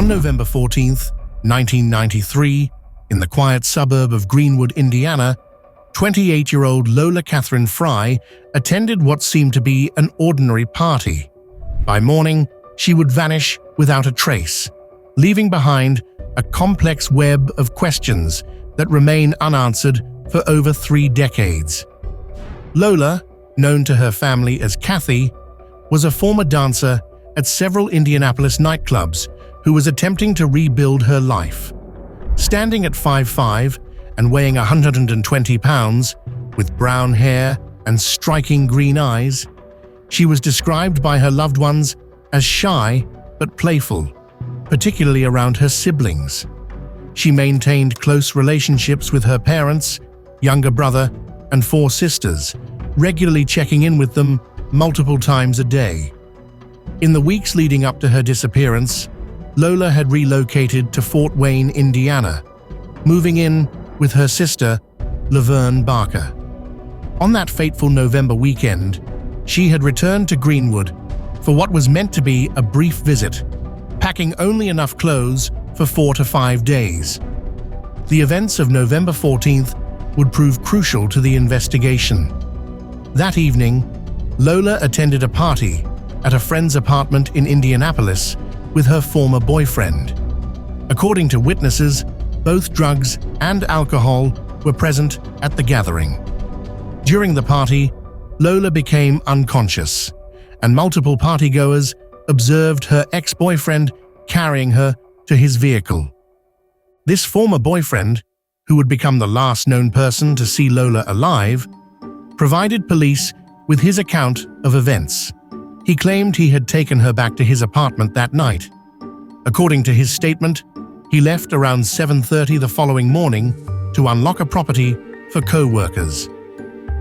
On November 14, 1993, in the quiet suburb of Greenwood, Indiana, 28-year-old Lola Catherine Fry attended what seemed to be an ordinary party. By morning, she would vanish without a trace, leaving behind a complex web of questions that remain unanswered for over 3 decades. Lola, known to her family as Kathy, was a former dancer at several Indianapolis nightclubs who was attempting to rebuild her life. Standing at 5'5" and weighing 120 pounds, with brown hair and striking green eyes, she was described by her loved ones as shy but playful, particularly around her siblings. She maintained close relationships with her parents, younger brother, and 4 sisters, regularly checking in with them multiple times a day. In the weeks leading up to her disappearance, Lola had relocated to Fort Wayne, Indiana, moving in with her sister, Laverne Barker. On that fateful November weekend, she had returned to Greenwood for what was meant to be a brief visit, packing only enough clothes for 4 to 5 days. The events of November 14th would prove crucial to the investigation. That evening, Lola attended a party at a friend's apartment in Indianapolis with her former boyfriend. According to witnesses, both drugs and alcohol were present at the gathering. During the party, Lola became unconscious, and multiple partygoers observed her ex-boyfriend carrying her to his vehicle. This former boyfriend, who would become the last known person to see Lola alive, provided police with his account of events. He claimed he had taken her back to his apartment that night. According to his statement, he left around 7:30 the following morning to unlock a property for co-workers.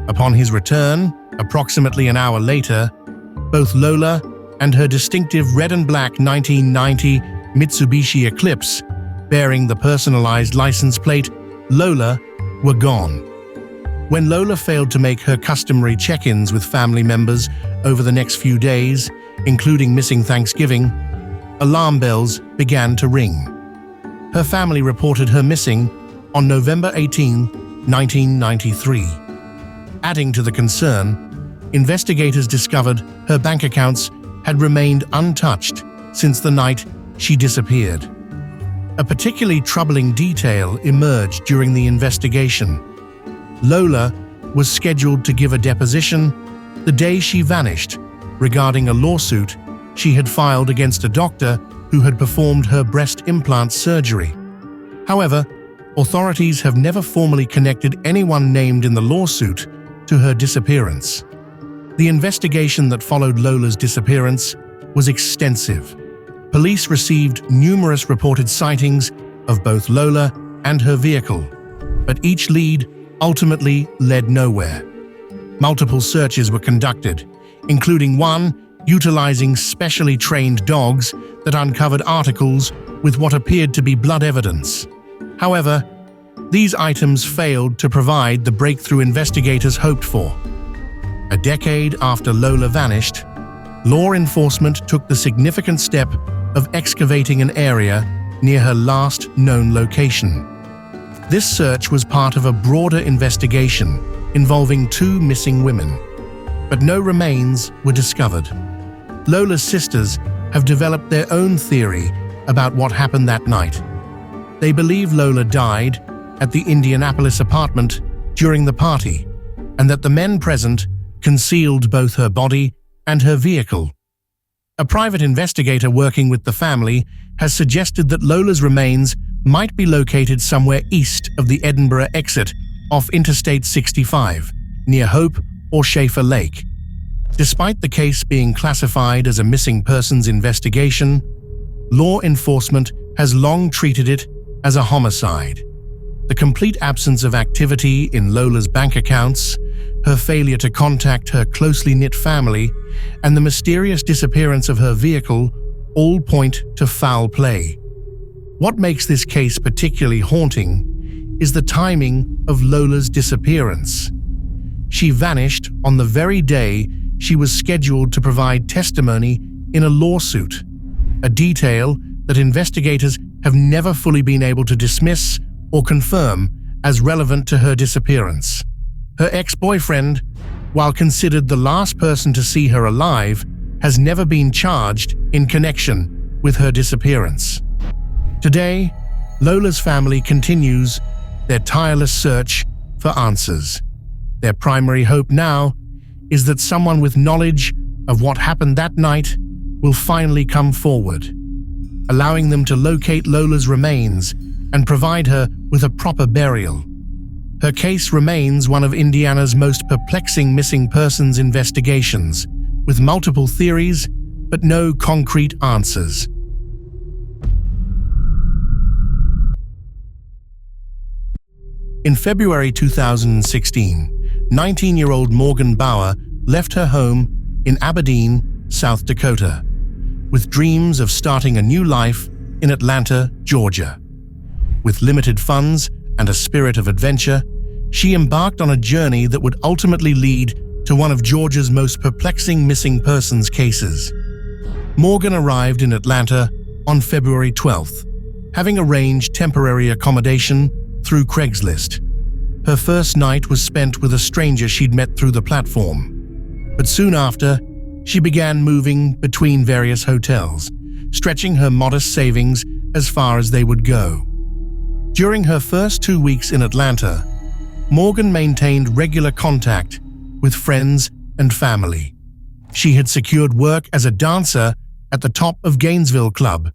Upon his return, approximately an hour later, both Lola and her distinctive red and black 1990 Mitsubishi Eclipse, bearing the personalized license plate Lola, were gone. When Lola failed to make her customary check-ins with family members over the next few days, including missing Thanksgiving, alarm bells began to ring. Her family reported her missing on November 18, 1993. Adding to the concern, investigators discovered her bank accounts had remained untouched since the night she disappeared. A particularly troubling detail emerged during the investigation. Lola was scheduled to give a deposition the day she vanished regarding a lawsuit she had filed against a doctor who had performed her breast implant surgery. However, authorities have never formally connected anyone named in the lawsuit to her disappearance. The investigation that followed Lola's disappearance was extensive. Police received numerous reported sightings of both Lola and her vehicle, but each lead ultimately led nowhere. Multiple searches were conducted, including one utilizing specially trained dogs that uncovered articles with what appeared to be blood evidence. However, these items failed to provide the breakthrough investigators hoped for. A decade after Lola vanished, law enforcement took the significant step of excavating an area near her last known location. This search was part of a broader investigation involving 2 missing women, but no remains were discovered. Lola's sisters have developed their own theory about what happened that night. They believe Lola died at the Indianapolis apartment during the party, and that the men present concealed both her body and her vehicle. A private investigator working with the family has suggested that Lola's remains might be located somewhere east of the Edinburgh exit off Interstate 65, near Hope or Schaefer Lake. Despite the case being classified as a missing persons investigation, law enforcement has long treated it as a homicide. The complete absence of activity in Lola's bank accounts, her failure to contact her closely knit family, and the mysterious disappearance of her vehicle all point to foul play. What makes this case particularly haunting is the timing of Lola's disappearance. She vanished on the very day she was scheduled to provide testimony in a lawsuit, a detail that investigators have never fully been able to dismiss or confirm as relevant to her disappearance. Her ex-boyfriend, while considered the last person to see her alive, has never been charged in connection with her disappearance. Today, Lola's family continues their tireless search for answers. Their primary hope now is that someone with knowledge of what happened that night will finally come forward, allowing them to locate Lola's remains and provide her with a proper burial. Her case remains one of Indiana's most perplexing missing persons investigations, with multiple theories but no concrete answers. In February 2016, 19-year-old Morgan Bauer left her home in Aberdeen, South Dakota, with dreams of starting a new life in Atlanta, Georgia. With limited funds and a spirit of adventure, she embarked on a journey that would ultimately lead to one of Georgia's most perplexing missing persons cases. Morgan arrived in Atlanta on February 12th, having arranged temporary accommodation through Craigslist. Her first night was spent with a stranger she'd met through the platform. But soon after, she began moving between various hotels, stretching her modest savings as far as they would go. During her first 2 weeks in Atlanta, Morgan maintained regular contact with friends and family. She had secured work as a dancer at the top of Gainesville Club,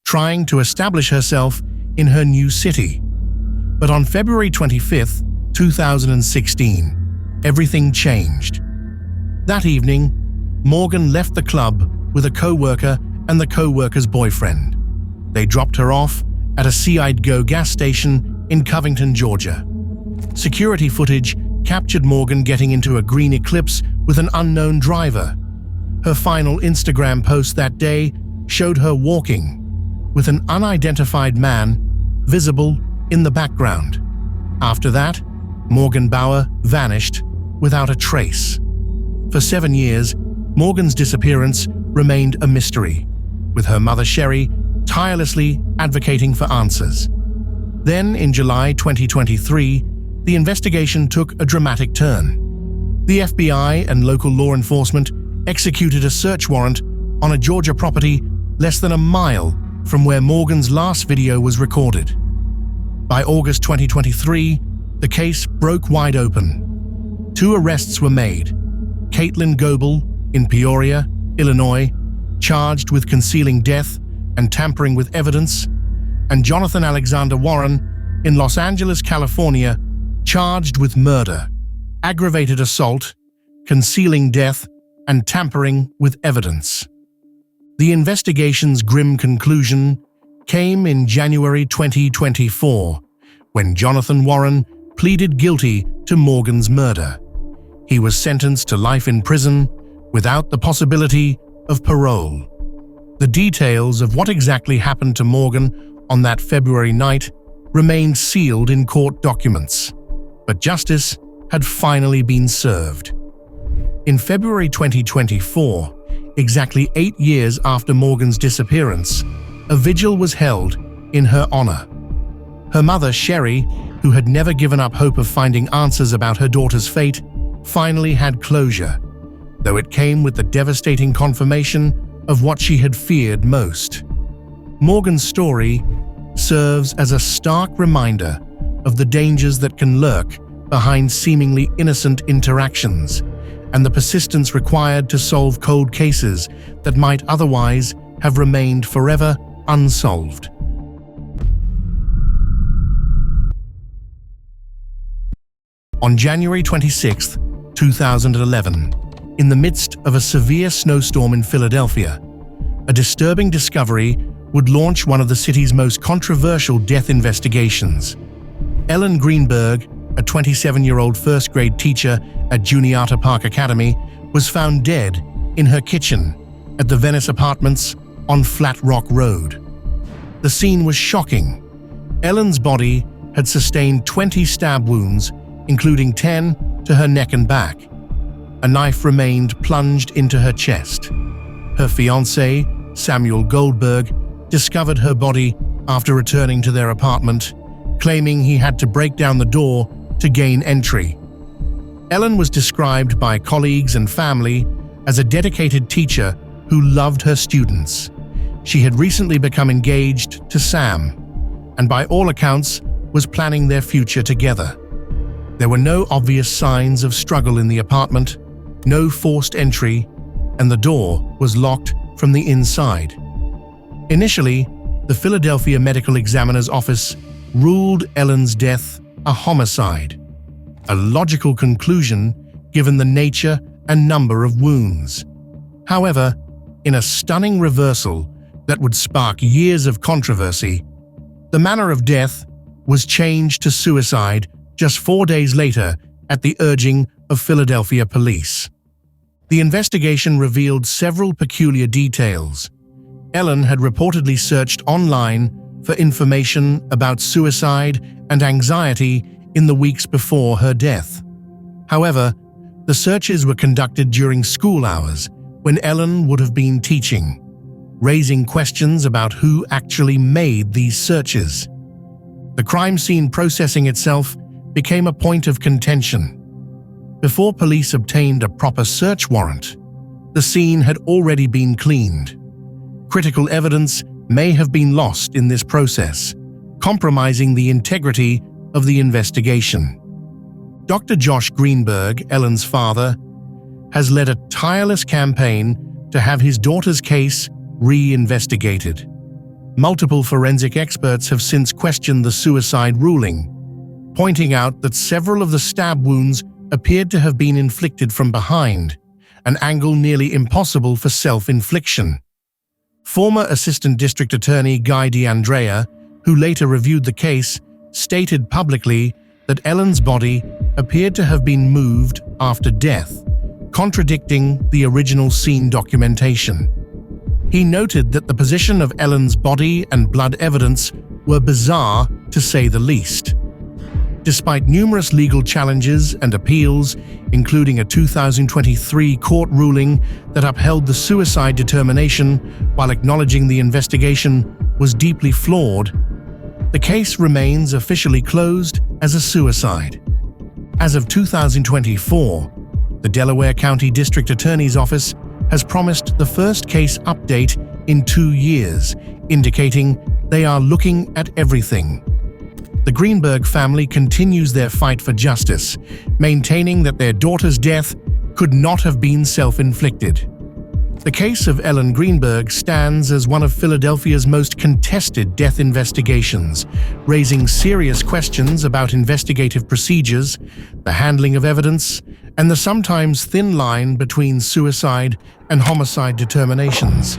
trying to establish herself in her new city. But on February 25, 2016, everything changed. That evening, Morgan left the club with a co-worker and the co-worker's boyfriend. They dropped her off at a See-I'd-Go gas station in Covington, Georgia. Security footage captured Morgan getting into a green Eclipse with an unknown driver. Her final Instagram post that day showed her walking, with an unidentified man visible in the background. After that, Morgan Bauer vanished without a trace. For 7 years, Morgan's disappearance remained a mystery, with her mother Sherry tirelessly advocating for answers. Then, in July 2023, the investigation took a dramatic turn. The FBI and local law enforcement executed a search warrant on a Georgia property less than a mile from where Morgan's last video was recorded. By August 2023, the case broke wide open. 2 arrests were made. Caitlin Goebel in Peoria, Illinois, charged with concealing death and tampering with evidence, and Jonathan Alexander Warren in Los Angeles, California, charged with murder, aggravated assault, concealing death, and tampering with evidence. The investigation's grim conclusion came in January 2024, when Jonathan Warren pleaded guilty to Morgan's murder. He was sentenced to life in prison without the possibility of parole. The details of what exactly happened to Morgan on that February night remained sealed in court documents, but justice had finally been served. In February 2024, exactly 8 years after Morgan's disappearance, a vigil was held in her honor. Her mother, Sherry, who had never given up hope of finding answers about her daughter's fate, finally had closure, though it came with the devastating confirmation of what she had feared most. Morgan's story serves as a stark reminder of the dangers that can lurk behind seemingly innocent interactions and the persistence required to solve cold cases that might otherwise have remained forever unsolved. On January 26, 2011, in the midst of a severe snowstorm in Philadelphia, a disturbing discovery would launch one of the city's most controversial death investigations. Ellen Greenberg, a 27-year-old first-grade teacher at Juniata Park Academy, was found dead in her kitchen at the Venice Apartments on Flat Rock Road. The scene was shocking. Ellen's body had sustained 20 stab wounds, including 10 to her neck and back. A knife remained plunged into her chest. Her fiancé, Samuel Goldberg, discovered her body after returning to their apartment, claiming he had to break down the door to gain entry. Ellen was described by colleagues and family as a dedicated teacher who loved her students. She had recently become engaged to Sam, and by all accounts was planning their future together. There were no obvious signs of struggle in the apartment, no forced entry, and the door was locked from the inside. Initially, the Philadelphia Medical Examiner's Office ruled Ellen's death a homicide, a logical conclusion given the nature and number of wounds. However, in a stunning reversal that would spark years of controversy, the manner of death was changed to suicide just 4 days later at the urging of Philadelphia police. The investigation revealed several peculiar details. Ellen had reportedly searched online for information about suicide and anxiety in the weeks before her death. However, the searches were conducted during school hours when Ellen would have been teaching, raising questions about who actually made these searches. The crime scene processing itself became a point of contention. Before police obtained a proper search warrant, the scene had already been cleaned. Critical evidence may have been lost in this process, compromising the integrity of the investigation. Dr. Josh Greenberg, Ellen's father, has led a tireless campaign to have his daughter's case re-investigated. Multiple forensic experts have since questioned the suicide ruling, pointing out that several of the stab wounds appeared to have been inflicted from behind, an angle nearly impossible for self-infliction. Former Assistant District Attorney Guy DeAndrea, who later reviewed the case, stated publicly that Ellen's body appeared to have been moved after death, contradicting the original scene documentation. He noted that the position of Ellen's body and blood evidence were bizarre, to say the least. Despite numerous legal challenges and appeals, including a 2023 court ruling that upheld the suicide determination while acknowledging the investigation was deeply flawed, the case remains officially closed as a suicide. As of 2024, the Delaware County District Attorney's Office has promised the first case update in 2 years, indicating they are looking at everything. The Greenberg family continues their fight for justice, maintaining that their daughter's death could not have been self-inflicted. The case of Ellen Greenberg stands as one of Philadelphia's most contested death investigations, raising serious questions about investigative procedures, the handling of evidence, and the sometimes thin line between suicide and homicide determinations.